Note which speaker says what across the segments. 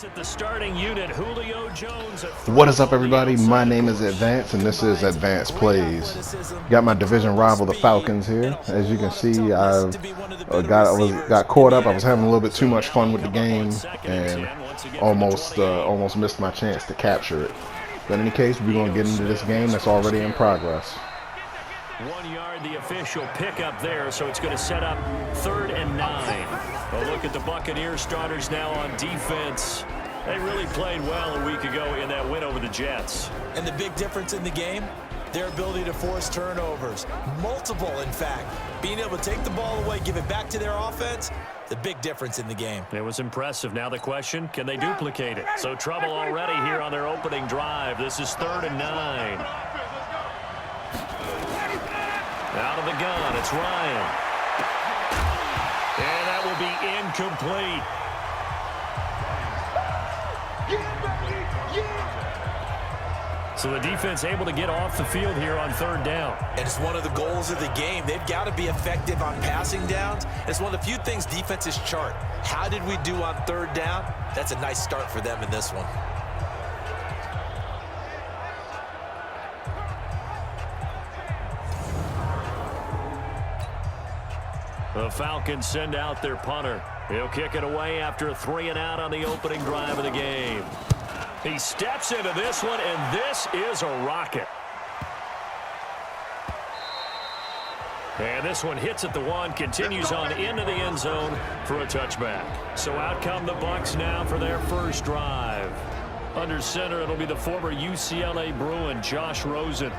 Speaker 1: At the starting unit, Julio Jones.
Speaker 2: What is up, everybody? My name is Advance, and this is Advance Plays. Got my division rival, the Falcons, here. As you can see, I got caught up. I was having a little bit too much fun with the game, and almost missed my chance to capture it. But in any case, we're going to get into this game that's already in progress.
Speaker 1: 1 yard, the official pickup there, so it's going to set up 3rd and 9. A look at the Buccaneers starters now on defense. They really played well a week ago in that win over the Jets.
Speaker 3: And the big difference in the game, their ability to force turnovers. Multiple, in fact. Being able to take the ball away, give it back to their offense, the big difference in the game.
Speaker 1: It was impressive. Now the question, can they duplicate it? So trouble already here on their opening drive. This is 3rd and 9. Out of the gun, it's Ryan. And that will be incomplete. So the defense able to get off the field here on 3rd down.
Speaker 3: And it's one of the goals of the game. They've got to be effective on passing downs. It's one of the few things defenses chart. How did we do on 3rd down? That's a nice start for them in this one.
Speaker 1: The Falcons send out their punter. He'll kick it away after a 3-and-out on the opening drive of the game. He steps into this one, and this is a rocket. And this one hits at the 1, continues on into the end zone for a touchback. So out come the Bucs now for their first drive. Under center, it'll be the former UCLA Bruin, Josh Rosen.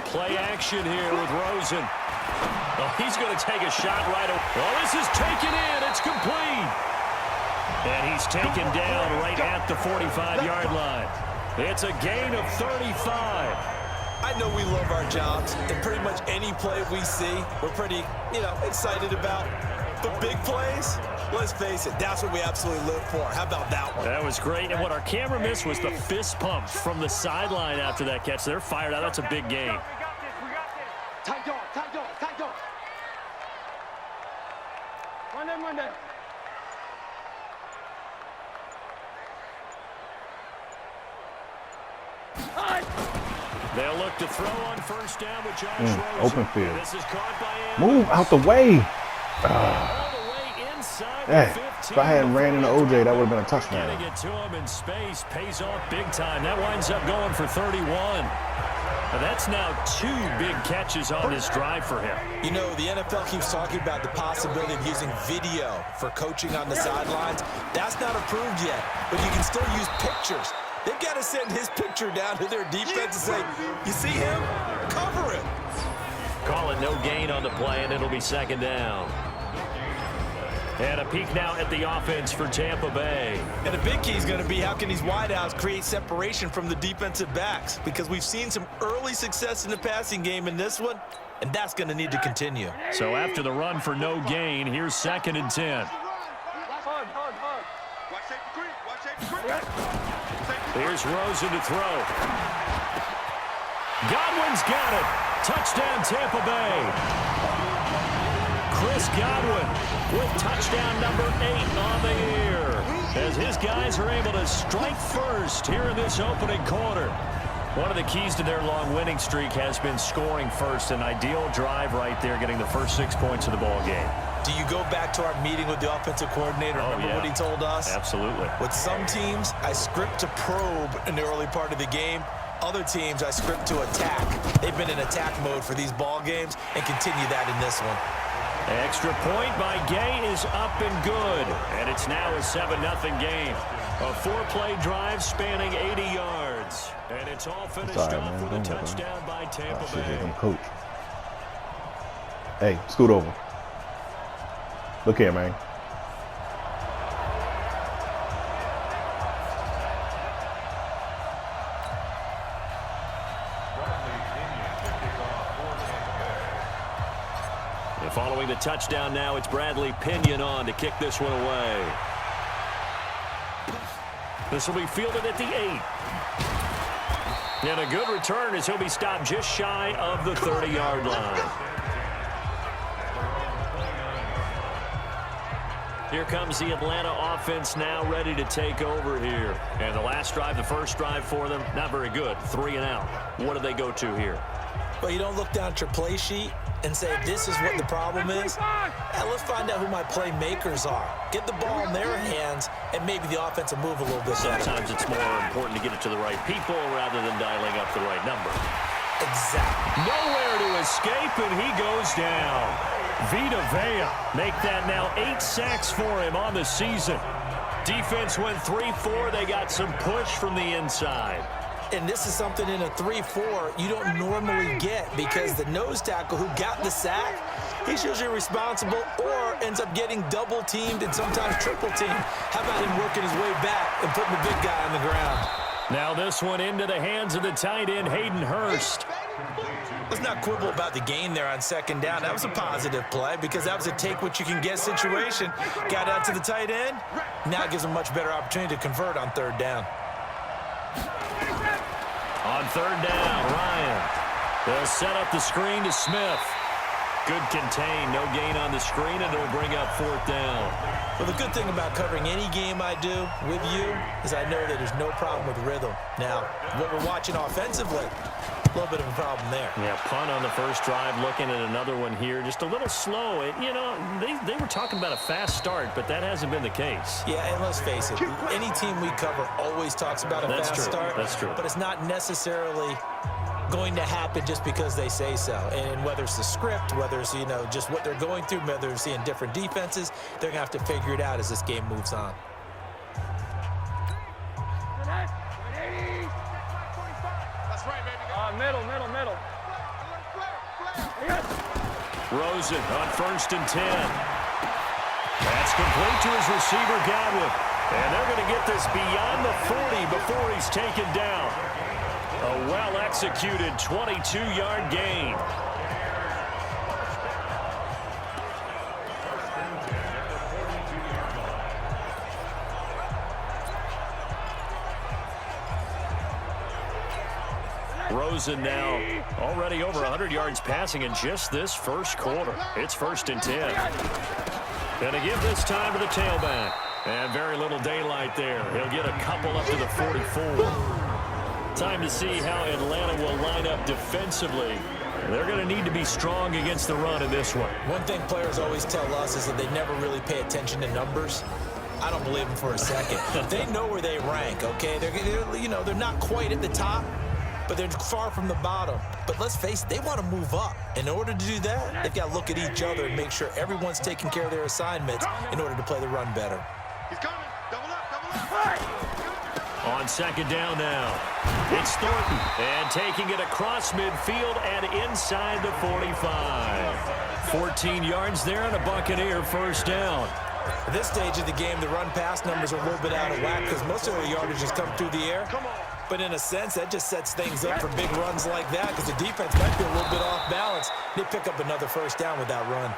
Speaker 1: Play action here with Rosen. Oh, he's going to take a shot right away. Oh, this is taken in. It's complete. And he's taken down right at the 45-yard line. It's a gain of 35.
Speaker 3: I know we love our jobs, and pretty much any play we see, we're pretty, excited about. But big plays, let's face it, that's what we absolutely live for. How about that one?
Speaker 1: That was great. And what our camera missed was the fist pump from the sideline after that catch. They're fired out. That's a big game.
Speaker 4: We got this. Tight dog. One day.
Speaker 1: They'll look to throw on 1st down with Josh Rosen.
Speaker 2: Open field.
Speaker 1: This is caught by
Speaker 2: Move out the way.
Speaker 1: all the way inside
Speaker 2: Hey,
Speaker 1: the 15.
Speaker 2: if I hadn't ran into OJ, that would have been a touchdown.
Speaker 1: Getting it to him in space pays off big time. That winds up going for 31. Now that's now 2 big catches on this drive for him.
Speaker 3: The NFL keeps talking about the possibility of using video for coaching on the sidelines. That's not approved yet, but you can still use pictures. They've got to send his picture down to their defense and say, you see him? Cover it.
Speaker 1: Calling no gain on the play, and it'll be 2nd down. And a peek now at the offense for Tampa Bay.
Speaker 3: And the big key is going to be how can these wideouts create separation from the defensive backs, because we've seen some early success in the passing game in this one, and that's going to need to continue.
Speaker 1: So after the run for no gain, here's 2nd and 10. Here's Rosen to throw. Godwin's got it. Touchdown, Tampa Bay. Chris Godwin with touchdown number 8 on the year, as his guys are able to strike first here in this opening quarter. One of the keys to their long winning streak has been scoring first. An ideal drive right there, getting the first 6 points of the ball game.
Speaker 3: Do you go back to our meeting with the offensive coordinator? Remember what he told us?
Speaker 1: Absolutely.
Speaker 3: With some teams, I script to probe in the early part of the game. Other teams, I script to attack. They've been in attack mode for these ball games and continue that in this one.
Speaker 1: Extra point by Gay is up and good. And it's now a 7-0 game. A 4-play drive spanning 80 yards. And it's all finished off with a touchdown by Tampa Bay.
Speaker 2: Coach. Hey, scoot over. Look here, man.
Speaker 1: And following the touchdown now, it's Bradley Pinion on to kick this one away. This will be fielded at the 8. And a good return as he'll be stopped just shy of the 30-yard line. Here comes the Atlanta offense now ready to take over here. And the last drive, the first drive for them, not very good. 3 and out. What do they go to here?
Speaker 3: Well, you don't look down at your play sheet and say, this is what the problem is. And let's find out who my playmakers are. Get the ball in their hands, and maybe the offense will move a little bit better.
Speaker 1: Sometimes it's more important to get it to the right people rather than dialing up the right number.
Speaker 3: Exactly.
Speaker 1: Nowhere to escape, and he goes down. Vita Vea make that now 8 sacks for him on the season. Defense went 3-4. They got some push from the inside.
Speaker 3: And this is something in a 3-4 you don't normally get, because the nose tackle who got the sack, he's usually responsible or ends up getting double teamed and sometimes triple teamed. How about him working his way back and putting the big guy on the ground?
Speaker 1: Now this one into the hands of the tight end, Hayden Hurst.
Speaker 3: Let's not quibble about the gain there on second down. That was a positive play because that was a take-what-you-can-get situation. Got out to the tight end. Now it gives him a much better opportunity to convert on third down.
Speaker 1: On third down, Ryan. They'll set up the screen to Smith. Good contain, no gain on the screen, and it'll bring up fourth down.
Speaker 3: Well, the good thing about covering any game I do with you is I know that there's no problem with rhythm. Now, what we're watching offensively, a little bit of a problem there.
Speaker 1: Yeah, punt on the first drive, looking at another one here. Just a little slow. You know, they were talking about a fast start, but that hasn't been the case.
Speaker 3: Yeah, and let's face it, any team we cover always talks about a fast start.
Speaker 1: That's true.
Speaker 3: But it's not necessarily going to happen just because they say so. And whether it's the script, whether it's, you know, just what they're going through, whether they're seeing different defenses, they're going to have to figure it out as this game moves on.
Speaker 4: Middle.
Speaker 1: Rosen on 1st and 10. That's complete to his receiver, Godwin. And they're going to get this beyond the 40 before he's taken down. A well-executed 22-yard gain. Rosen now already over 100 yards passing in just this first quarter. It's 1st and 10. Going to give this time to the tailback. And very little daylight there. He'll get a couple up to the 44. Time to see how Atlanta will line up defensively. They're going to need to be strong against the run in this one.
Speaker 3: One thing players always tell us is that they never really pay attention to numbers. I don't believe them for a second. They know where they rank, okay? They're not quite at the top, but they're far from the bottom. But let's face it, they want to move up. In order to do that, they've got to look at each other and make sure everyone's taking care of their assignments in order to play the run better.
Speaker 4: He's coming. Double up.
Speaker 1: On second down now, it's Thornton. And taking it across midfield and inside the 45. 14 yards there and a Buccaneer first down.
Speaker 3: At this stage of the game, the run-pass numbers are a little bit out of whack because most of their yardage has come through the air. But in a sense, that just sets things up for big runs like that because the defense might be a little bit off balance. They pick up another first down with that run.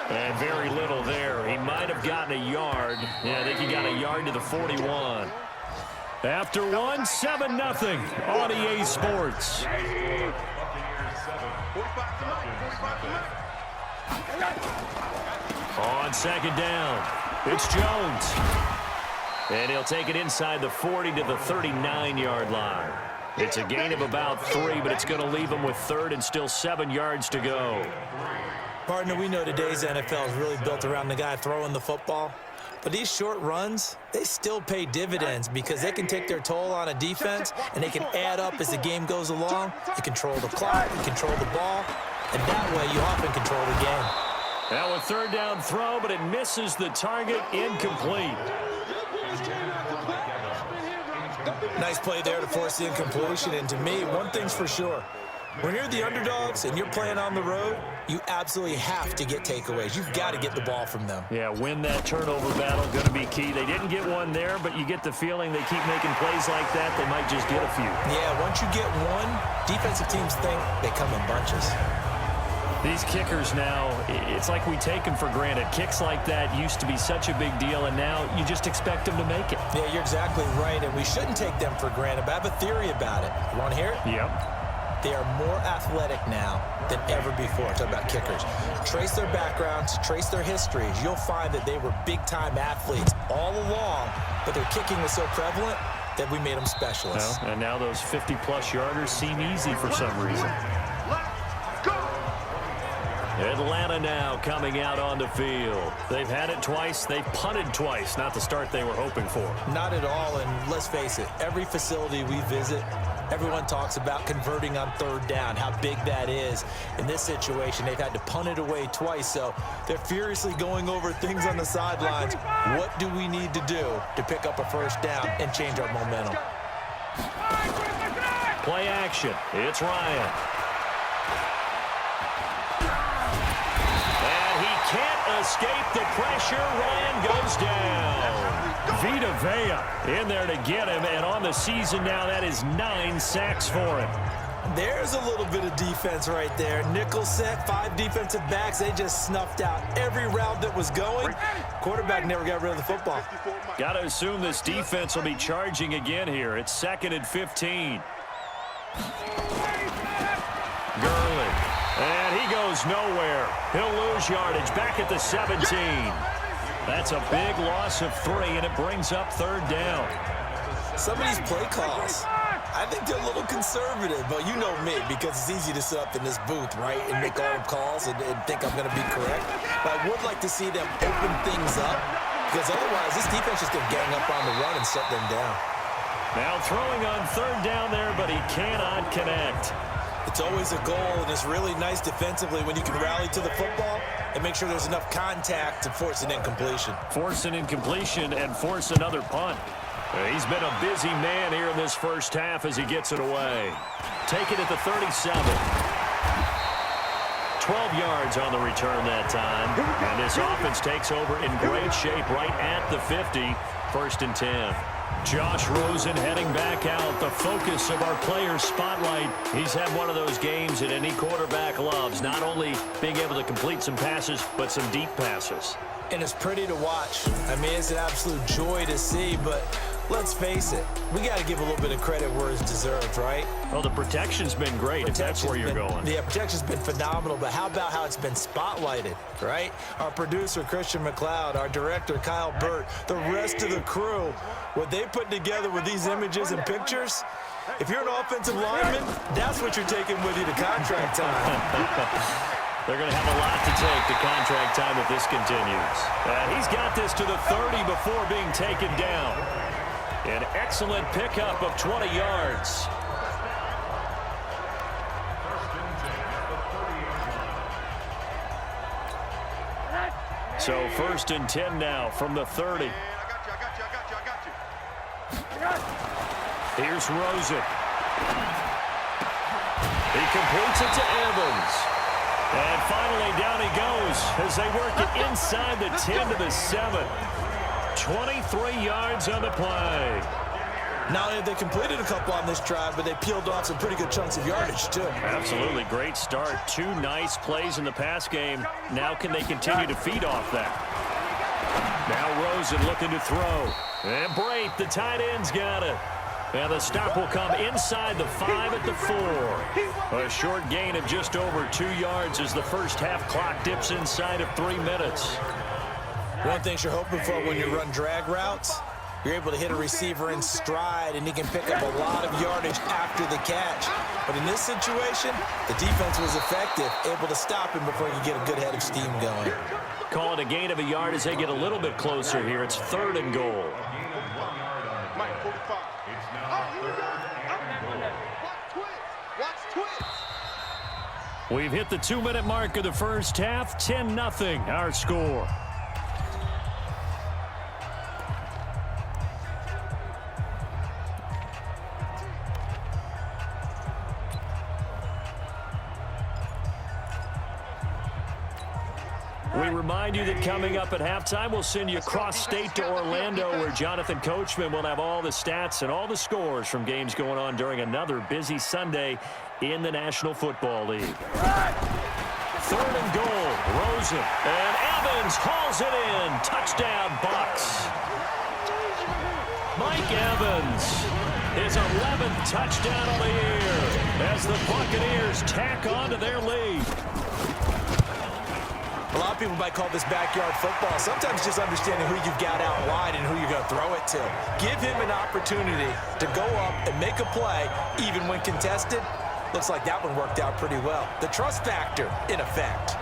Speaker 1: And very little there. He might have gotten a yard. Yeah, I think he got a yard to the 41. After one, 7-0 on EA Sports. On second down, it's Jones. And he'll take it inside the 40 to the 39-yard line. It's a gain of about 3, but it's going to leave him with third and still 7 yards to go.
Speaker 3: Partner, we know today's NFL is really built around the guy throwing the football. But these short runs, they still pay dividends because they can take their toll on a defense and they can add up as the game goes along. You control the clock, you control the ball, and that way you often control the game.
Speaker 1: Now a third down throw, but it misses the target, incomplete.
Speaker 3: Nice play there to force the incompletion. And to me, one thing's for sure. When you're the underdogs and you're playing on the road, you absolutely have to get takeaways. You've got to get the ball from them.
Speaker 1: Yeah, win that turnover battle, going to be key. They didn't get one there, but you get the feeling they keep making plays like that, they might just get a few.
Speaker 3: Yeah, once you get one, defensive teams think they come in bunches.
Speaker 1: These kickers now, it's like we take them for granted. Kicks like that used to be such a big deal, and now you just expect them to make it.
Speaker 3: Yeah, you're exactly right, and we shouldn't take them for granted, but I have a theory about it. You want to hear it?
Speaker 1: Yep.
Speaker 3: They are more athletic now than ever before. Talk about kickers. Trace their backgrounds, trace their histories. You'll find that they were big-time athletes all along, but their kicking was so prevalent that we made them specialists.
Speaker 1: Well, and now those 50-plus yarders seem easy for some reason. Atlanta now coming out on the field. They've had it twice. They've punted twice. Not the start they were hoping for.
Speaker 3: Not at all, and let's face it, every facility we visit, everyone talks about converting on third down, how big that is. In this situation, they've had to punt it away twice, so they're furiously going over things on the sidelines. What do we need to do to pick up a first down and change our momentum?
Speaker 1: Play action. It's Ryan. And he can't escape the pressure. Ryan goes down. Vita Vea in there to get him, and on the season now, that is 9 sacks for him.
Speaker 3: There's a little bit of defense right there. Nickel set, 5 defensive backs. They just snuffed out every route that was going. Quarterback never got rid of the football.
Speaker 1: Got to assume this defense will be charging again here. It's 2nd and 15. Gurley. And he goes nowhere. He'll lose yardage back at the 17. That's a big loss of 3, and it brings up 3rd down.
Speaker 3: Some of these play calls, I think they're a little conservative, but you know me, because it's easy to sit up in this booth, right, and make all the calls and think I'm going to be correct. But I would like to see them open things up, because otherwise this defense is going to gang up on the run and shut them down.
Speaker 1: Now throwing on 3rd down there, but he cannot connect.
Speaker 3: It's always a goal, and it's really nice defensively when you can rally to the football and make sure there's enough contact to force an incompletion.
Speaker 1: Force an incompletion and force another punt. He's been a busy man here in this first half as he gets it away. Take it at the 37. 12 yards on the return that time. And this offense takes over in great shape right at the 50. 1st and 10. Josh Rosen heading back out, the focus of our players' spotlight. He's had one of those games that any quarterback loves, not only being able to complete some passes, but some deep passes.
Speaker 3: And it's pretty to watch. I mean, it's an absolute joy to see, but let's face it, we got to give a little bit of credit where it's deserved, right?
Speaker 1: Well, the protection's been great, if that's where you're going.
Speaker 3: Yeah, protection's been phenomenal, but how about how it's been spotlighted, right? Our producer, Christian McLeod, our director, Kyle Burt, the rest of the crew, what they put together with these images and pictures, if you're an offensive lineman, that's what you're taking with you to contract time.
Speaker 1: They're going to have a lot to take to contract time if this continues. He's got this to the 30 before being taken down. An excellent pickup of 20 yards. So 1st and 10 now from the 30.
Speaker 4: I got you.
Speaker 1: Here's Rosen. He completes it to Evans. And finally, down he goes as they work it inside the 10 to the 7. 23 yards on the play.
Speaker 3: Not only have they completed a couple on this drive, but they peeled off some pretty good chunks of yardage, too.
Speaker 1: Absolutely. Great start. 2 nice plays in the pass game. Now can they continue to feed off that? Now Rosen looking to throw. And Brate, the tight end's got it. And the stop will come inside the 5 at the 4. A short gain of just over 2 yards as the first half clock dips inside of 3 minutes.
Speaker 3: One thing you're hoping for when you run drag routes, you're able to hit a receiver in stride, and he can pick up a lot of yardage after the catch. But in this situation, the defense was effective, able to stop him before he could get a good head of steam going.
Speaker 1: Call it a gain of a yard as they get a little bit closer here. It's 3rd and goal.
Speaker 4: Mike, 45. Watch twitch.
Speaker 1: We've hit the 2-minute mark of the first half. 10-0 our score. We remind you that coming up at halftime, we'll send you cross-state to Orlando, where Jonathan Coachman will have all the stats and all the scores from games going on during another busy Sunday in the National Football League. 3rd and goal. Rosen. And Evans hauls it in. Touchdown, Bucs. Mike Evans, his 11th touchdown of the year as the Buccaneers tack on to their lead.
Speaker 3: A lot of people might call this backyard football. Sometimes just understanding who you've got out wide and who you're going to throw it to. Give him an opportunity to go up and make a play, even when contested. Looks like that one worked out pretty well. The trust factor in effect.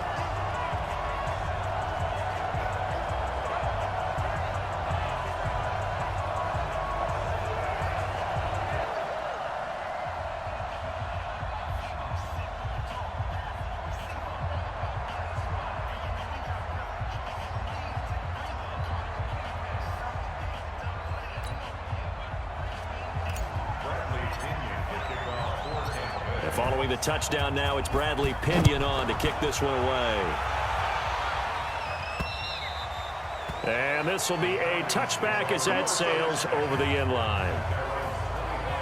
Speaker 1: Following the touchdown now, it's Bradley Pinion on to kick this one away. And this will be a touchback as that sails over the end line.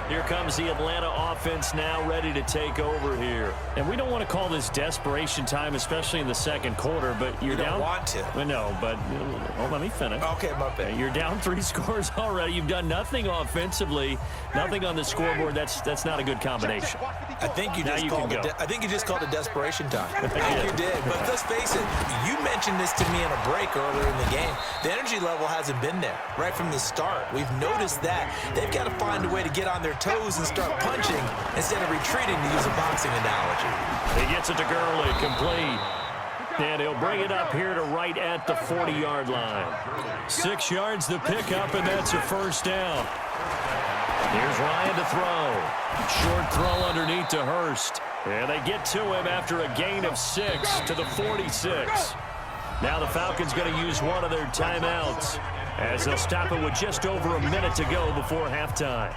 Speaker 1: Here comes the Atlanta offense now ready to take over here. And we don't want to call this desperation time, especially in the second quarter, but you're down.
Speaker 3: You don't want to.
Speaker 1: Well, no, but let me finish.
Speaker 3: Okay, my bad.
Speaker 1: You're down 3 scores already. You've done nothing offensively, nothing on the scoreboard. That's not a good combination.
Speaker 3: I think you just called it. I think you just called it desperation time. I think you did. But let's face it. You mentioned this to me in a break earlier in the game. The energy level hasn't been there right from the start. We've noticed that they've got to find a way to get on their toes and start punching instead of retreating, to use a boxing analogy.
Speaker 1: He gets it to Gurley, complete. And he'll bring it up here to right at the 40-yard line. 6 yards the pickup, and that's a first down. Here's Ryan to throw. Short throw underneath to Hurst. And they get to him after a gain of 6 to the 46. Now the Falcons going to use one of their timeouts as they'll stop it with just over a minute to go before halftime.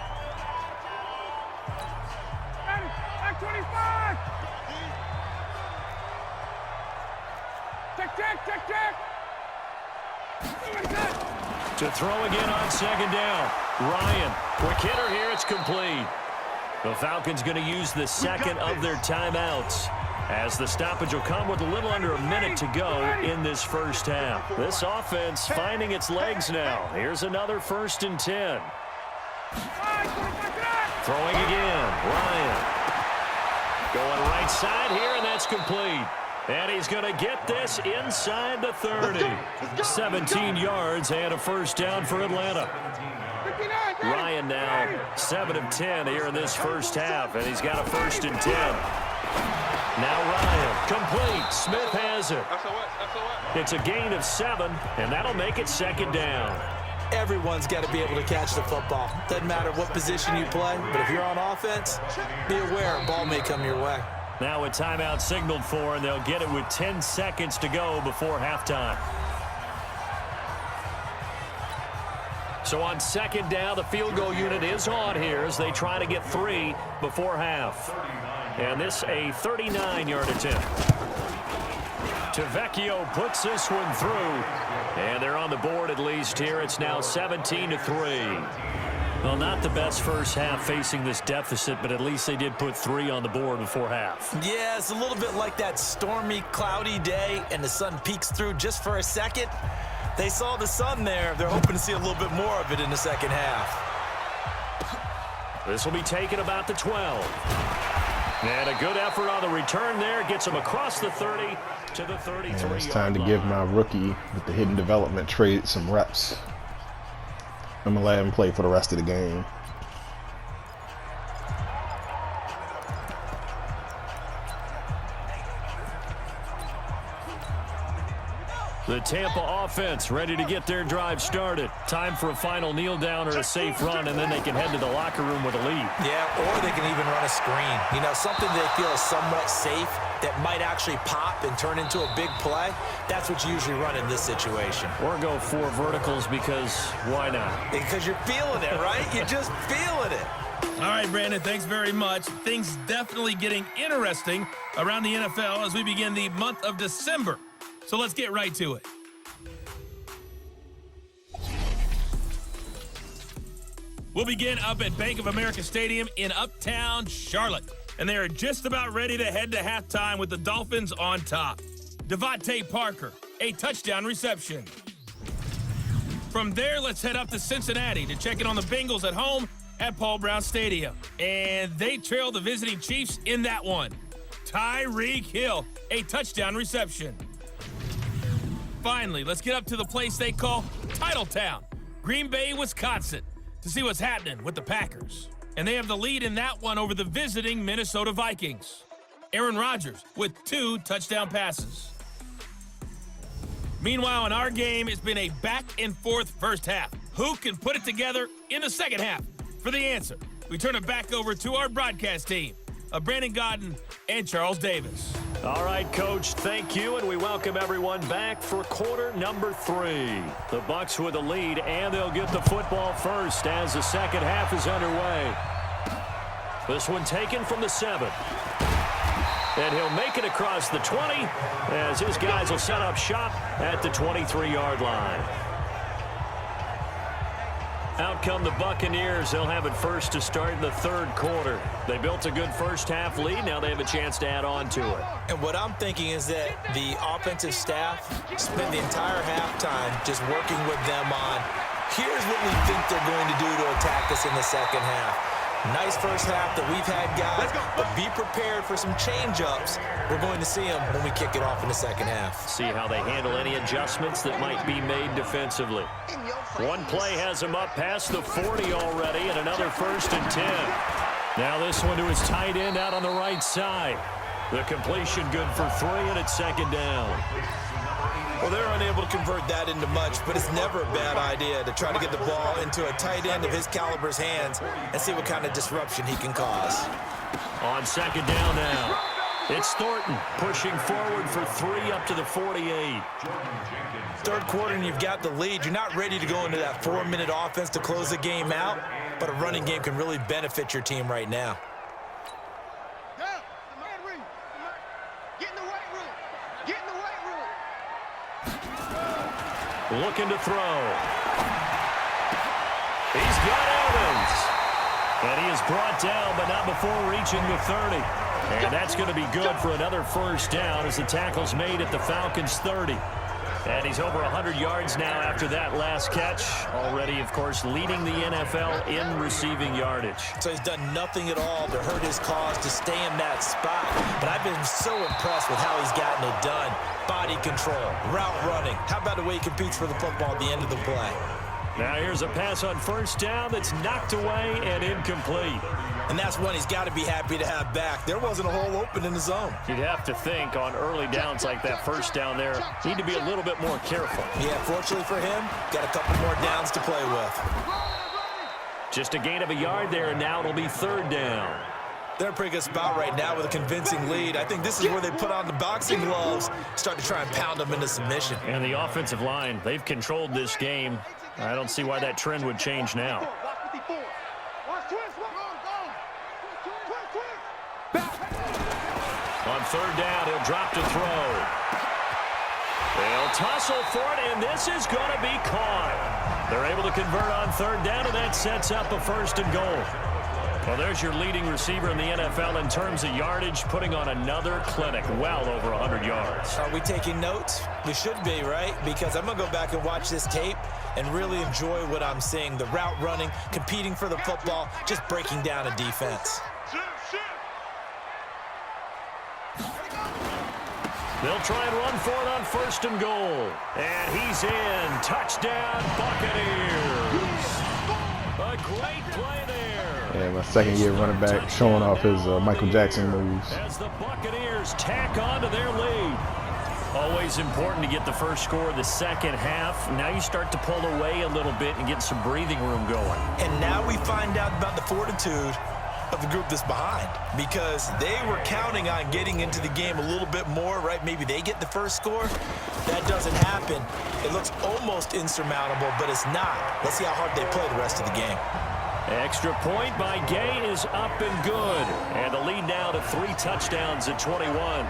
Speaker 1: To throw again on second down. Ryan, quick hitter here, it's complete. The Falcons going to use the second of their timeouts as the stoppage will come with a little under a minute to go in this first half. This offense finding its legs now. Here's another 1st and 10. Throwing again, Ryan. Going right side here, and that's complete. And he's going to get this inside the 30. 17 yards and a first down for Atlanta. Ryan now 7 of 10 here in this first half, and he's got a 1st and 10. Now Ryan, complete. Smith has it. It's a gain of 7, and that'll make it 2nd down.
Speaker 3: Everyone's got to be able to catch the football. Doesn't matter what position you play, but if you're on offense, be aware a ball may come your way.
Speaker 1: Now a timeout signaled for, and they'll get it with 10 seconds to go before halftime. So on 2nd down, the field goal unit is on here as they try to get 3 before half. And this a 39-yard attempt. Tavecchio puts this one through. And they're on the board at least here. It's now 17-3. Well, not the best first half facing this deficit, but at least they did put 3 on the board before half.
Speaker 3: Yeah, it's a little bit like that stormy, cloudy day, and the sun peeks through just for a second. They saw the sun there. They're hoping to see a little bit more of it in the second half.
Speaker 1: This will be taken about the 12. And a good effort on the return there. Gets him across the 30 to the 33.
Speaker 2: And it's time to give my rookie with the hidden development trait some reps. I'm going to let him play for the rest of the game.
Speaker 1: The Tampa offense ready to get their drive started. Time for a final kneel down or a safe run, and then they can head to the locker room with a lead.
Speaker 3: Yeah, or they can even run a screen. You know, something they feel is somewhat safe that might actually pop and turn into a big play. That's what you usually run in this situation.
Speaker 1: Or go 4 verticals because why not?
Speaker 3: Because you're feeling it, right? You're just feeling it.
Speaker 5: All right, Brandon, thanks very much. Things definitely getting interesting around the NFL as we begin the month of December. So let's get right to it. We'll begin up at Bank of America Stadium in Uptown Charlotte. And they are just about ready to head to halftime with the Dolphins on top. Devontae Parker, a touchdown reception. From there, let's head up to Cincinnati to check in on the Bengals at home at Paul Brown Stadium. And they trail the visiting Chiefs in that one. Tyreek Hill, a touchdown reception. Finally, let's get up to the place they call Titletown, Green Bay, Wisconsin, to see what's happening with the Packers. And they have the lead in that one over the visiting Minnesota Vikings. Aaron Rodgers with 2 touchdown passes. Meanwhile, in our game, it's been a back-and-forth first half. Who can put it together in the second half? For the answer, we turn it back over to our broadcast team of Brandon Godden and Charles Davis.
Speaker 1: All right, Coach, thank you, and we welcome everyone back for quarter number 3. The Bucs with a lead, and they'll get the football first as the second half is underway. This one taken from the 7. And he'll make it across the 20 as his guys will set up shop at the 23-yard line. Out come the Buccaneers. They'll have it first to start in the third quarter. They built a good first half lead. Now they have a chance to add on to it.
Speaker 3: And what I'm thinking is that the offensive staff spent the entire halftime just working with them on, here's what we think they're going to do to attack us in the second half. Nice first half that we've had, guys, but be prepared for some change-ups. We're going to see them when we kick it off in the second half.
Speaker 1: See how they handle any adjustments that might be made defensively. One play has them up past the 40 already, and another 1st and 10. Now this one to his tight end out on the right side. The completion good for 3, and it's second down.
Speaker 3: Well, they're unable to convert that into much, but it's never a bad idea to try to get the ball into a tight end of his caliber's hands and see what kind of disruption he can cause.
Speaker 1: On second down now, it's Thornton pushing forward for 3 up to the 48.
Speaker 3: Third quarter and you've got the lead. You're not ready to go into that 4-minute offense to close the game out, but a running game can really benefit your team right now.
Speaker 1: Looking to throw. He's got Evans. And he is brought down, but not before reaching the 30. And that's going to be good for another first down as the tackle's made at the Falcons' 30. And he's over 100 yards now after that last catch. Already, of course, leading the NFL in receiving yardage.
Speaker 3: So he's done nothing at all to hurt his cause to stay in that spot. But I've been so impressed with how he's gotten it done. Body control, route running. How about the way he competes for the football at the end of the play?
Speaker 1: Now here's a pass on first down that's knocked away and incomplete.
Speaker 3: And that's one he's got to be happy to have back. There wasn't a hole open in the zone.
Speaker 1: You'd have to think on early downs like that first down there, need to be a little bit more careful.
Speaker 3: Yeah, fortunately for him, got a couple more downs to play with.
Speaker 1: Just a gain of a yard there, and now it'll be third down.
Speaker 3: They're in a pretty good spot right now with a convincing lead. I think this is where they put on the boxing gloves, start to try and pound them into submission.
Speaker 1: And the offensive line, they've controlled this game. I don't see why that trend would change now. On third down, he'll drop to throw. They'll tussle for it, and this is going to be caught. They're able to convert on third down, and that sets up a 1st and goal. Well, there's your leading receiver in the NFL in terms of yardage, putting on another clinic, well over 100 yards.
Speaker 3: Are we taking notes? We should be, right? Because I'm going to go back and watch this tape and really enjoy what I'm seeing. The route running, competing for the football, just breaking down a defense.
Speaker 1: They'll try and run for it on 1st and goal. And he's in. Touchdown, Buccaneers. A great play there.
Speaker 2: Yeah, my second-year running back showing off his Michael Jackson moves.
Speaker 1: As the Buccaneers tack on to their lead. Always important to get the first score of the second half. Now you start to pull away a little bit and get some breathing room going.
Speaker 3: And now we find out about the fortitude of the group that's behind, because they were counting on getting into the game a little bit more, right? Maybe they get the first score. That doesn't happen. It looks almost insurmountable, but it's not. Let's see how hard they play the rest of the game.
Speaker 1: Extra point by Gay is up and good. And the lead now to 3 touchdowns at 21.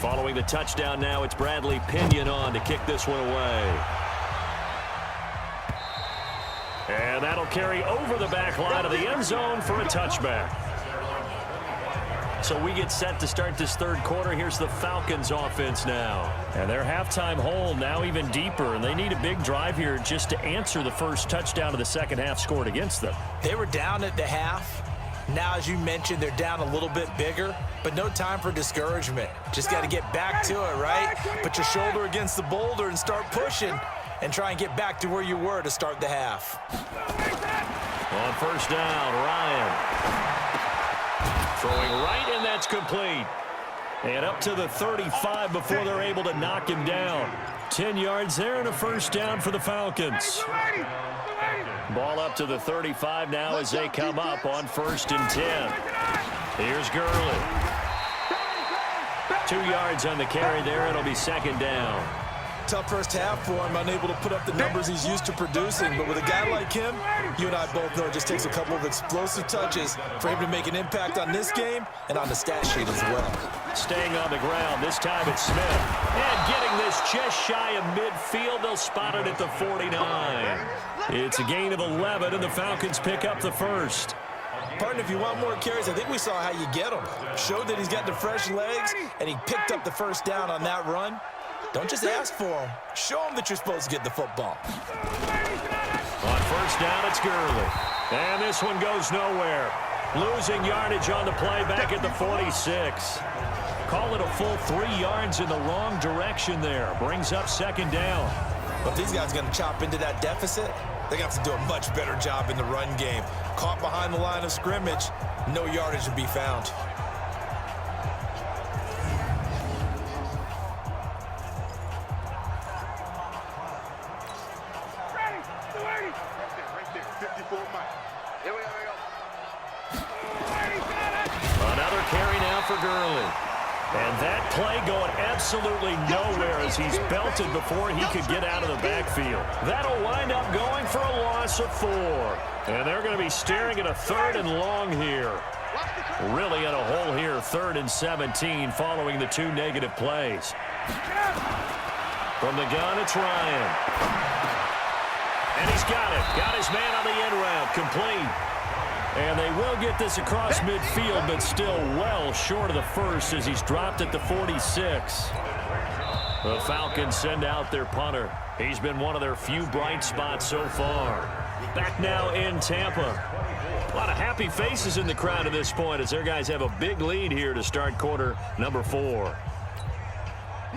Speaker 1: Following the touchdown now, it's Bradley Pinion on to kick this one away. And that'll carry over the back line of the end zone for a touchback. So we get set to start this third quarter. Here's the Falcons offense now. And their halftime hole now even deeper, and they need a big drive here just to answer the first touchdown of the second half scored against them.
Speaker 3: They were down at the half. Now, as you mentioned, they're down a little bit bigger, but no time for discouragement. Just got to get back to it, right? Put your shoulder against the boulder and start pushing and try and get back to where you were to start the half.
Speaker 1: On first down, Ryan. Throwing right, and that's complete. And up to the 35 before they're able to knock him down. 10 yards there and a first down for the Falcons. Ball up to the 35 now as they come up on 1st and 10. Here's Gurley. 2 yards on the carry there. It'll be 2nd down.
Speaker 3: Tough first half for him, unable to put up the numbers he's used to producing. But with a guy like him, you and I both know it just takes a couple of explosive touches for him to make an impact on this game and on the stat sheet as well.
Speaker 1: Staying on the ground, this time it's Smith. And getting this just shy of midfield, they'll spot it at the 49. It's a gain of 11, and the Falcons pick up the first.
Speaker 3: Partner, if you want more carries, I think we saw how you get them. Showed that he's got the fresh legs, and he picked up the first down on that run. Don't just ask for him. Show him that you're supposed to get the football.
Speaker 1: On first down, it's Gurley. And this one goes nowhere. Losing yardage on the play back at the 46. Call it a full 3 yards in the wrong direction there. Brings up 2nd down.
Speaker 3: But these guys are going to chop into that deficit. They got to do a much better job in the run game. Caught behind the line of scrimmage, no yardage to be found.
Speaker 1: Another carry now for Gurley. And that play going absolutely nowhere as he's belted before he could get out of the backfield. That'll wind up going for a loss of 4. And they're going to be staring at a 3rd and long here. Really in a hole here, 3rd and 17 following the 2 negative plays. From the gun, it's Ryan. And he's got it. Got his man on the end route. Complete. And they will get this across midfield, but still well short of the first as he's dropped at the 46. The Falcons send out their punter. He's been one of their few bright spots so far. Back now in Tampa. A lot of happy faces in the crowd at this point as their guys have a big lead here to start quarter number 4.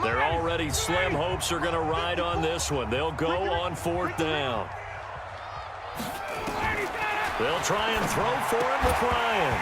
Speaker 1: Their already slim hopes are going to ride on this one. They'll go on 4th down. They'll try and throw for it with Ryan.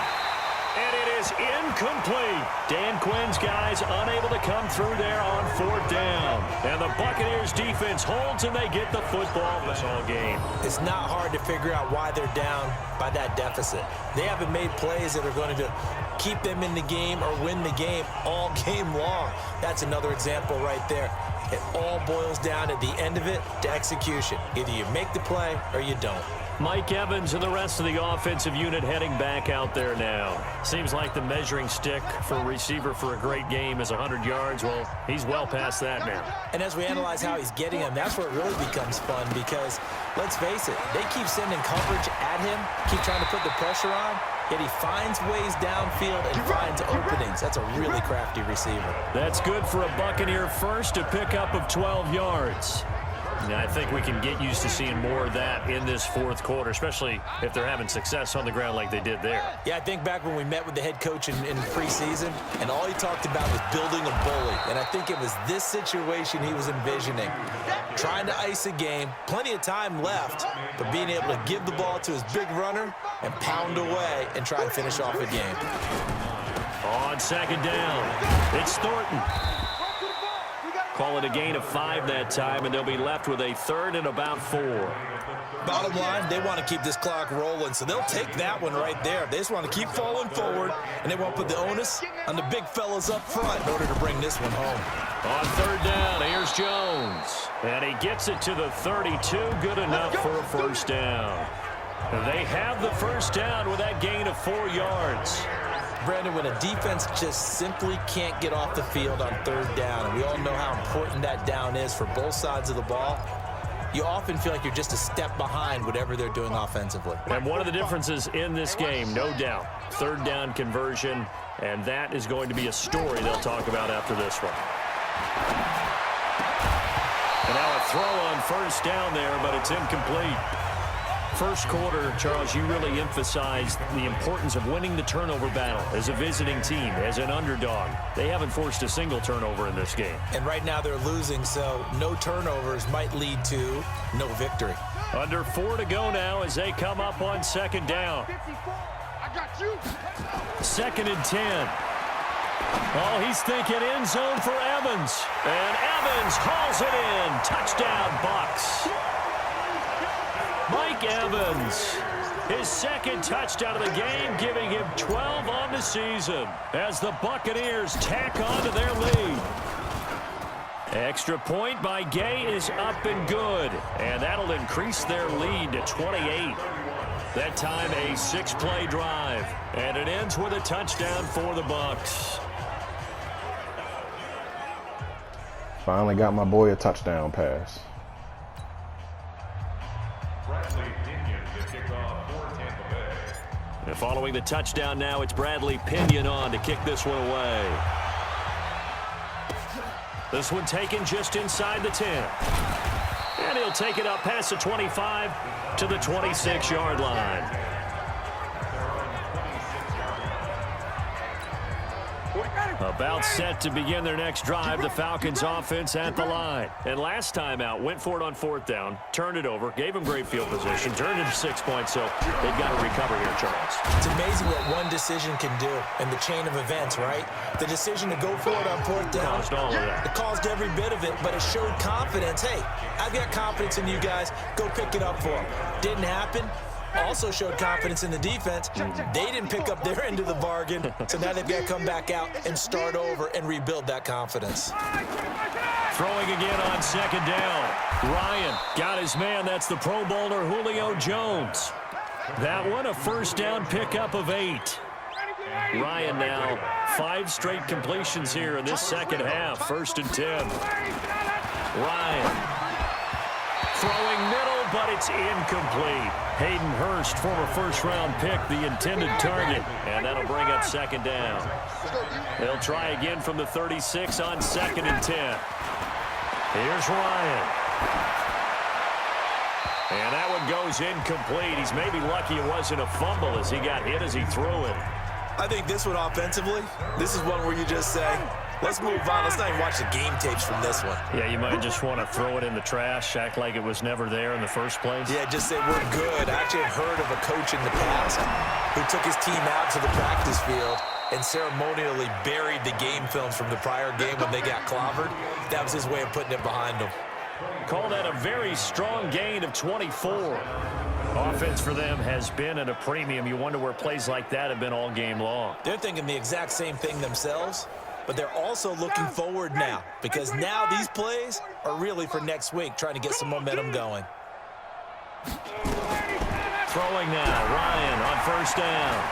Speaker 1: And it is incomplete. Dan Quinn's guys unable to come through there on 4th down. And the Buccaneers defense holds and they get the football this whole game.
Speaker 3: It's not hard to figure out why they're down by that deficit. They haven't made plays that are going to keep them in the game or win the game all game long. That's another example right there. It all boils down at the end of it to execution. Either you make the play or you don't.
Speaker 1: Mike Evans and the rest of the offensive unit heading back out there now. Seems like the measuring stick for a receiver for a great game is 100 yards. Well, he's well past that now.
Speaker 3: And as we analyze how he's getting them, that's where it really becomes fun because, let's face it, they keep sending coverage at him, keep trying to put the pressure on, yet he finds ways downfield and finds openings. That's a really crafty receiver.
Speaker 1: That's good for a Buccaneer first, a pickup of 12 yards. Now, I think we can get used to seeing more of that in this 4th quarter, especially if they're having success on the ground like they did there.
Speaker 3: Yeah, I think back when we met with the head coach in preseason, and all he talked about was building a bully. And I think it was this situation he was envisioning. Trying to ice a game, plenty of time left, but being able to give the ball to his big runner and pound away and try and finish off a game.
Speaker 1: On 2nd down, it's Thornton. Call it a gain of 5 that time, and they'll be left with a 3rd and about 4.
Speaker 3: Bottom line, they want to keep this clock rolling, so they'll take that one right there. They just want to keep falling forward, and they won't put the onus on the big fellas up front in order to bring this one home.
Speaker 1: On 3rd down, here's Jones. And he gets it to the 32. Good enough for a first down. They have the first down with that gain of 4 yards.
Speaker 3: Brandon, when a defense just simply can't get off the field on third down, and we all know how important that down is for both sides of the ball, you often feel like you're just a step behind whatever they're doing offensively.
Speaker 1: And one of the differences in this game, no doubt, third down conversion, and that is going to be a story they'll talk about after this one. And now a throw on first down there, but it's incomplete. First quarter, Charles, you really emphasized the importance of winning the turnover battle as a visiting team, as an underdog. They haven't forced a single turnover in this game.
Speaker 3: And right now they're losing, so no turnovers might lead to no victory.
Speaker 1: Under 4 to go now as they come up on second down.
Speaker 4: I got you.
Speaker 1: Second and 10. Oh, he's thinking end zone for Evans. And Evans hauls it in. Touchdown, Bucs. Mike Evans, his second touchdown of the game, giving him 12 on the season as the Buccaneers tack on to their lead. Extra point by Gay is up and good, and that'll increase their lead to 28. That time a 6-play drive, and it ends with a touchdown for the Bucs.
Speaker 2: Finally got my boy a touchdown pass.
Speaker 1: And following the touchdown now, it's Bradley Pinion on to kick this one away. This one taken just inside the 10. And he'll take it up past the 25 to the 26-yard line. About set to begin their next drive, the Falcons offense at the line. And last time out, went for it on fourth down, turned it over, gave them great field position, turned it to 6 points, so they've got to recover here, Charles.
Speaker 3: It's amazing what one decision can do in the chain of events, right? The decision to go for it on fourth down.
Speaker 1: Caused all of that.
Speaker 3: It caused every bit of it, but it showed confidence. Hey, I've got confidence in you guys. Go pick it up for them. Didn't happen. Also showed confidence in the defense. They didn't pick up their end of the bargain, so now they've got to come back out and start over and rebuild that confidence.
Speaker 1: Throwing again on second down. Ryan got his man. That's the Pro Bowler Julio Jones. That one a first down pickup of 8. Ryan now 5 straight completions here in this second half. First and 10. Ryan throwing middle, but it's incomplete. Hayden Hurst, former first-round pick, the intended target, and that'll bring up second down. They'll try again from the 36 on second and 10. Here's Ryan. And that one goes incomplete. He's maybe lucky it wasn't a fumble as he got hit as he threw it.
Speaker 3: I think this one offensively, this is one where you just say, let's move on. Let's not even watch the game tapes from this one.
Speaker 1: Yeah, you might just want to throw it in the trash, act like it was never there in the first place.
Speaker 3: Yeah, just say we're good. I actually have heard of a coach in the past who took his team out to the practice field and ceremonially buried the game films from the prior game when they got clobbered. That was his way of putting it behind them.
Speaker 1: Call that a very strong gain of 24. Offense for them has been at a premium. You wonder where plays like that have been all game long.
Speaker 3: They're thinking the exact same thing themselves, but they're also looking forward now because now these plays are really for next week, trying to get some momentum going.
Speaker 1: Throwing now, Ryan on first down.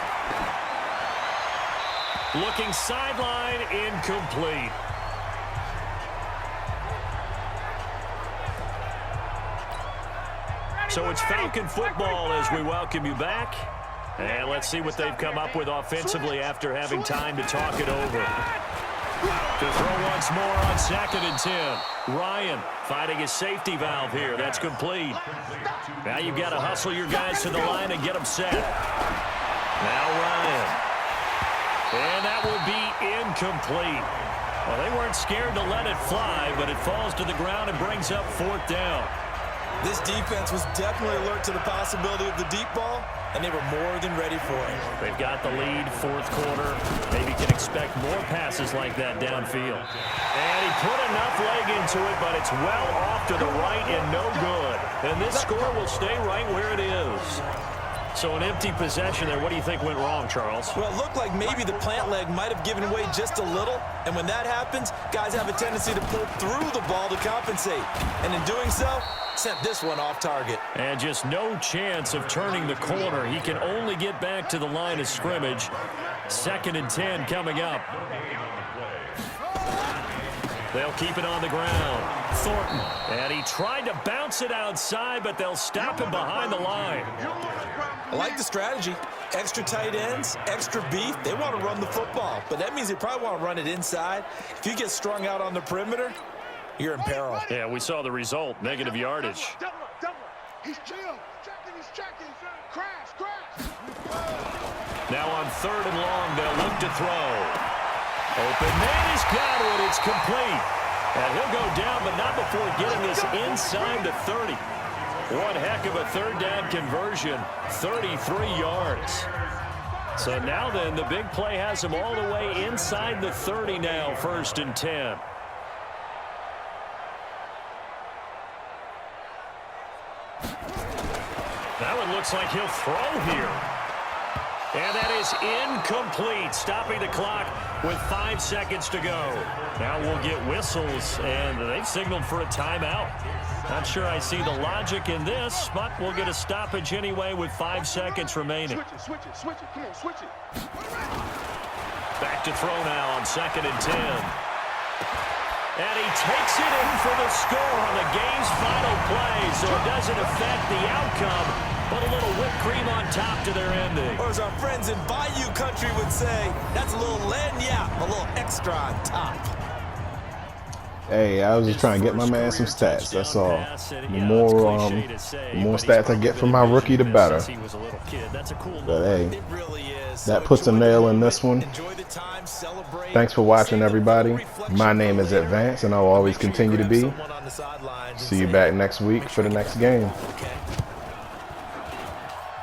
Speaker 1: Looking sideline, incomplete. So it's Falcon football as we welcome you back. And let's see what they've come up with offensively after having time to talk it over. To throw once more on second and 10. Ryan finding his safety valve here. That's complete. Now you've got to hustle your guys to the line and get them set. Now Ryan. And that would be incomplete. Well, they weren't scared to let it fly, but it falls to the ground and brings up fourth down.
Speaker 3: This defense was definitely alert to the possibility of the deep ball, and they were more than ready for it.
Speaker 1: They've got the lead, fourth quarter. Maybe can expect more passes like that downfield. And he put enough leg into it, but it's well off to the right and no good. And this score will stay right where it is. So an empty possession there. What do you think went wrong, Charles?
Speaker 3: Well, it looked like maybe the plant leg might have given way just a little. And when that happens, guys have a tendency to pull through the ball to compensate. And in doing so, sent this one off target.
Speaker 1: And just no chance of turning the corner. He can only get back to the line of scrimmage. 2nd and 10 coming up. They'll keep it on the ground. Thornton. And he tried to bounce it outside, but they'll stop him behind the line.
Speaker 3: I like the strategy. Extra tight ends, extra beef. They want to run the football, but that means they probably want to run it inside. If you get strung out on the perimeter, you're in peril.
Speaker 1: Yeah, we saw the result. Negative yardage.
Speaker 4: Double up. He's chill. He's checking. Crash.
Speaker 1: Now on 3rd and long, they'll look to throw. Open man has got it. It's complete. And he'll go down, but not before getting this inside the 30. One heck of a 3rd down conversion. 33 yards. So now then, the big play has him all the way inside the 30 now, 1st and 10. That one looks like he'll throw here. And that is incomplete, stopping the clock with 5 seconds to go. Now we'll get whistles, and they've signaled for a timeout. Not sure I see the logic in this, but we'll get a stoppage anyway with 5 seconds remaining.
Speaker 4: Switch it. Come on, switch it.
Speaker 1: Back to throw now on 2nd and 10. And he takes it in for the score on the game's final play, so it doesn't affect the outcome, but a little whipped cream on top to their ending.
Speaker 3: Or as our friends in Bayou Country would say, that's a little lagniappe, a little extra on top.
Speaker 2: Hey, I was just trying to get my man some stats. That's all. The more stats I get from my rookie, the better. But hey, that puts a nail in this one. Thanks for watching, everybody. My name is Advance, and I'll always continue to be. See you back next week for the next game.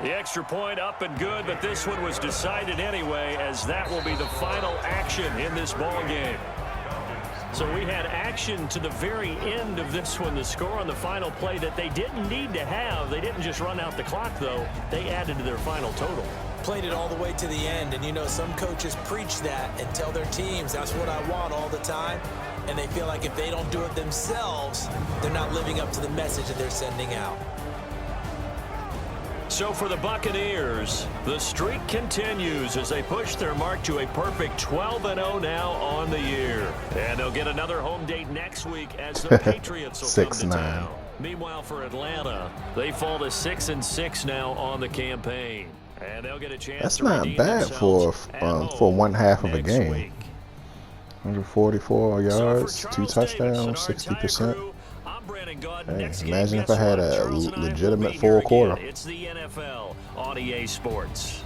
Speaker 1: The extra point up and good, but this one was decided anyway, as that will be the final action in this ball game. So we had action to the very end of this one, the score on the final play that they didn't need to have. They didn't just run out the clock, though. They added to their final total.
Speaker 3: Played it all the way to the end, and you know some coaches preach that and tell their teams that's what I want all the time, and they feel like if they don't do it themselves, they're not living up to the message that they're sending out.
Speaker 1: So for the Buccaneers, the streak continues as they push their mark to a perfect 12-0 now on the year. And they'll get another home date next week as the Patriots will come to town. Meanwhile, for Atlanta, they fall to 6-6 now on the campaign. And they'll get a chance.
Speaker 2: That's
Speaker 1: to
Speaker 2: not bad for one half of a game.
Speaker 1: week.
Speaker 2: 144 yards, 2 touchdowns, 60%. Hey, imagine if I had a legitimate full quarter.
Speaker 1: It's the NFL on EA Sports.